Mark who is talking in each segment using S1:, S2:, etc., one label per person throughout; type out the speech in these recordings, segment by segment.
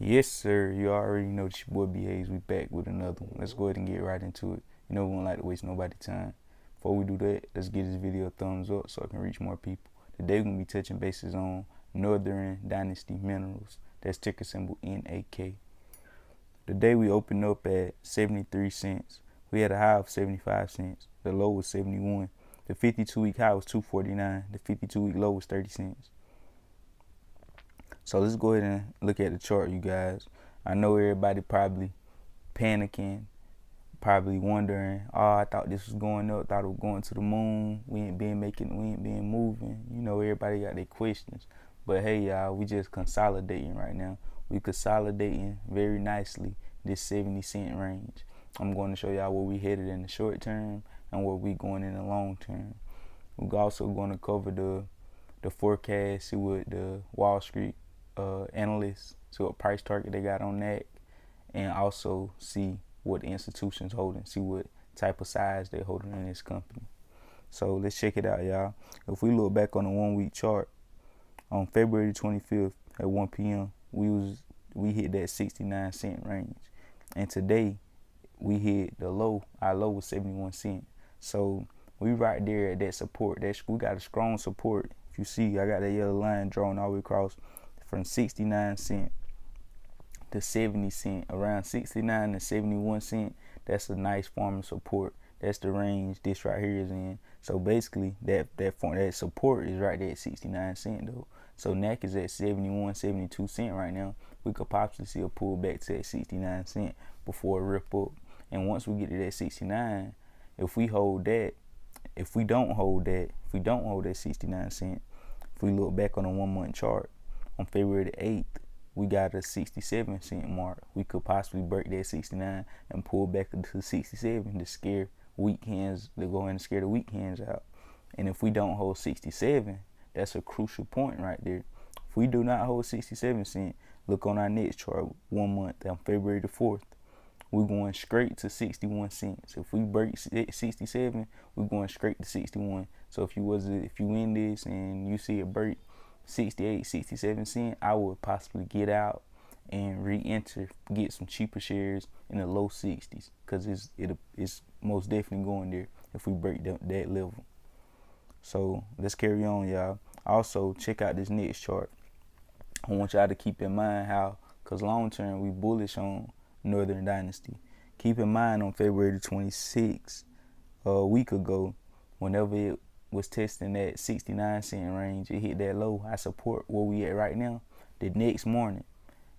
S1: Yes, sir. You already know it's your boy BAs. We back with another one. Let's go ahead and get right into it. We don't like to waste nobody's time. Before we do that, let's give this video a thumbs up so it can reach more people. Today we're gonna be touching bases on Northern Dynasty Minerals. That's ticker symbol NAK. Today we opened up at 73 cents. We had a high of 75 cents. The low was 71. The 52-week high was 249. The 52-week low was 30 cents. So let's go ahead and look at the chart, you guys. I know everybody probably panicking, probably wondering, oh, I thought this was going up, thought it was going to the moon. We ain't been moving. You know, everybody got their questions. But hey, y'all, we just consolidating right now. We consolidating very nicely this 70-cent range. I'm going to show y'all where we headed in the short term and where we going in the long term. We're also going to cover the forecast, see what the Wall Street analysts, see what price target they got on that, and also see what the institution's holding, see what type of size they're holding in this company. So let's check it out, y'all. If we look back on the 1 week chart, on February 25th at 1 p.m., we hit that 69-cent range, and today we hit the low. Our low was 71 cents. So we right there at that support. We got a strong support. If you see, I got that yellow line drawn all the way across from 69 cent to 70 cent, around 69 to 71 cent. That's a nice form of support. That's the range this right here is in. So basically, that support is right there at 69 cent though. So NAC is at 71, 72 cent right now. We could possibly see a pullback to that 69 cent before a rip up. And once we get to that 69, if we hold that, if we don't hold that 69 cent, if we look back on a 1 month chart, on February the 8th, we got a 67 cent mark. We could possibly break that 69 and pull back into 67 to scare weak hands, to go and scare the weak hands out. And if we don't hold 67, that's a crucial point right there. If we do not hold 67 cent, look on our next chart, 1 month, on February the 4th, we're going straight to 61 cents. If we break 67, we're going straight to 61. So if you in this and you see it break 68, 67 cents, I would possibly get out and re-enter, get some cheaper shares in the low 60s, because it's most definitely going there if we break that level. So let's carry on, y'all. Also, check out this next chart. I want y'all to keep in mind how, because long term we bullish on Northern Dynasty. Keep in mind on February the 26th, a week ago, whenever it was testing that 69 cent range, it hit that low. I support where we at right now the next morning,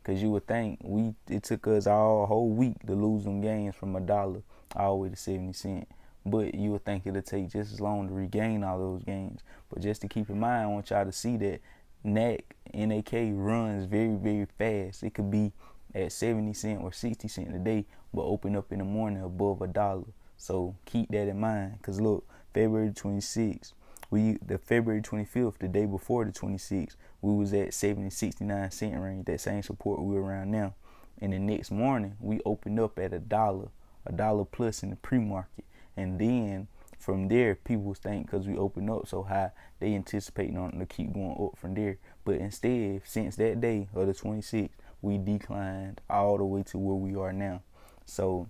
S1: because you would think it took us a whole week to lose them gains from $1 all the way to 70 cents. But you would think it'll take just as long to regain all those gains. But just to keep in mind, I want y'all to see that NAK runs very, very fast. It could be at 70 cents or 60 cents a day, but open up in the morning above $1. So keep that in mind, because look, February 26th, the February 25th, the day before the 26th, we was at 69 cent range, that same support we were around now. And the next morning, we opened up at $1 plus in the pre-market. And then from there, people think because we opened up so high, they anticipating on to keep going up from there. But instead, since that day of the 26th, we declined all the way to where we are now. So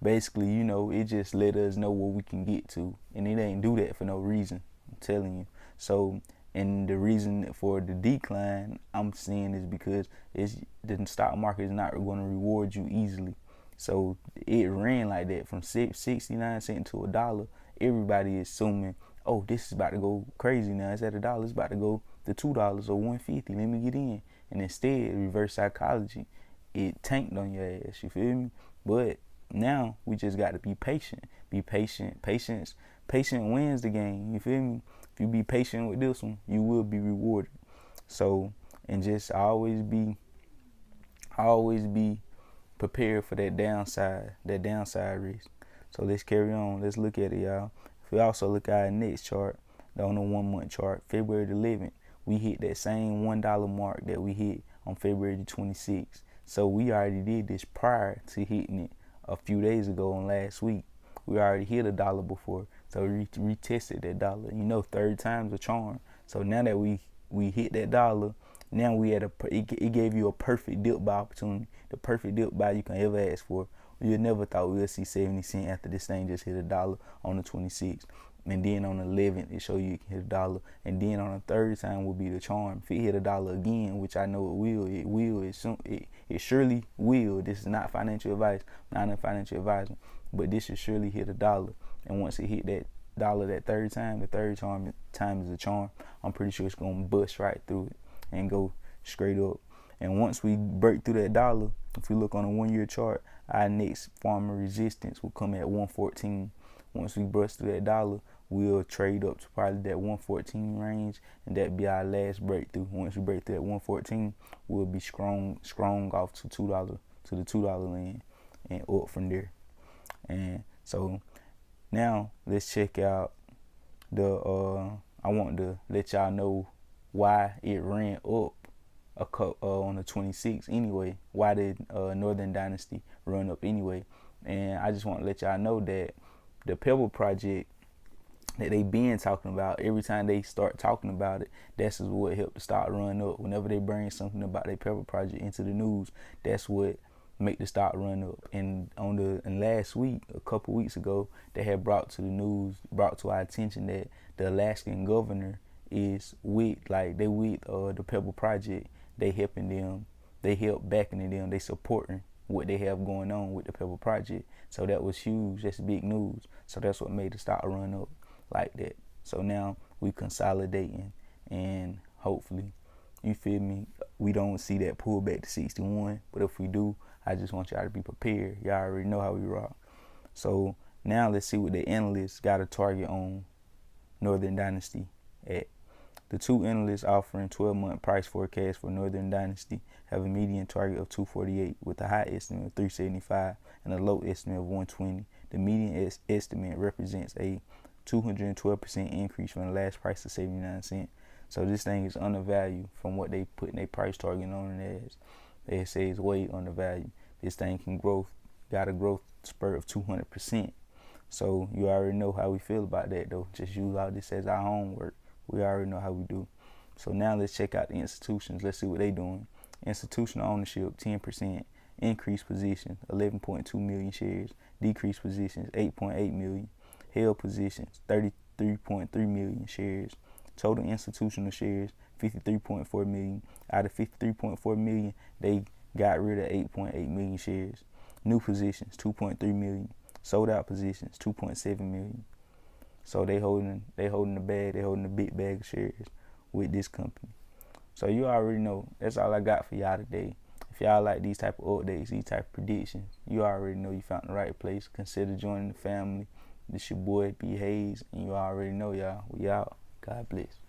S1: basically, you know, it just let us know what we can get to. And it ain't do that for no reason, I'm telling you. So, and the reason for the decline I'm seeing is because the stock market is not going to reward you easily. So it ran like that from 69 cents to $1. Everybody is assuming, oh, this is about to go crazy now. It's at $1. It's about to go to $2 or $1.50. Let me get in. And instead, reverse psychology, it tanked on your ass. You feel me? But now we just got to be patient. Be patient. Patient wins the game. You feel me? If you be patient with this one, you will be rewarded. So, and just always be prepared for that downside risk. So let's carry on. Let's look at it, y'all. If we also look at our next chart, on the 1 month chart, February the 11th, we hit that same $1 mark that we hit on February the 26th. So we already did this prior to hitting it a few days ago on last week. We already hit $1 before, so we retested that dollar. You know, third time's a charm. So now that we hit that dollar, Now we at it gave you a perfect dip buy opportunity, the perfect dip buy you can ever ask for. You never thought we'll see 70 cents after this thing just hit $1 on the 26th. And then on the 11th, it show you can hit $1. And then on the third time will be the charm. If it hit $1 again, which I know it surely will. This is not financial advice, not a financial advisor, but this should surely hit $1. And once it hit that $1 that third time, the third time is a charm. I'm pretty sure it's gonna bust right through it and go straight up. And once we break through that $1, if we look on a 1 year chart, our next form of resistance will come at 114. Once we bust through that $1, we'll trade up to probably that 114 range, and that'll be our last breakthrough. Once we break through that 114, we'll be strong off to $2 to the $2 land and up from there. And so now let's check out the I want to let y'all know why it ran up on the 26th anyway. Why did Northern Dynasty run up anyway? And I just want to let y'all know that the Pebble project that they been talking about, every time they start talking about it, that's what helped the stock run up. Whenever they bring something about their Pebble project into the news, that's what make the stock run up. And last week, a couple weeks ago, they had brought to our attention that the Alaskan governor is with the Pebble project. They helping them, they help backing them, they supporting what they have going on with the Pebble project. So that was huge. That's big news. So that's what made the stock run up like that. So now we consolidating, and hopefully, you feel me, we don't see that pullback to 61. But if we do, I just want y'all to be prepared. Y'all already know how we rock. So now let's see what the analysts got a target on Northern Dynasty at. The two analysts offering 12-month price forecast for Northern Dynasty have a median target of 248 with a high estimate of 375 and a low estimate of 120. The median estimate represents a 212% increase from the last price of 79 cents. So this thing is undervalued from what they put in their price target on it as. They say it's way undervalued. This thing got a growth spurt of 200%. So you already know how we feel about that though. Just use all this as our homework. We already know how we do. So now let's check out the institutions. Let's see what they doing. Institutional ownership, 10%. Increased positions, 11.2 million shares. Decreased positions, 8.8 million. Held positions, 33.3 million shares. Total institutional shares, 53.4 million. Out of 53.4 million, they got rid of 8.8 million shares. New positions, 2.3 million. Sold out positions, 2.7 million. So they holding the bag, they holding the big bag of shares with this company. So you already know. That's all I got for y'all today. If y'all like these type of updates, these type of predictions, you already know you found the right place. Consider joining the family. This your boy B Hayes, and you already know, y'all. We out. God bless.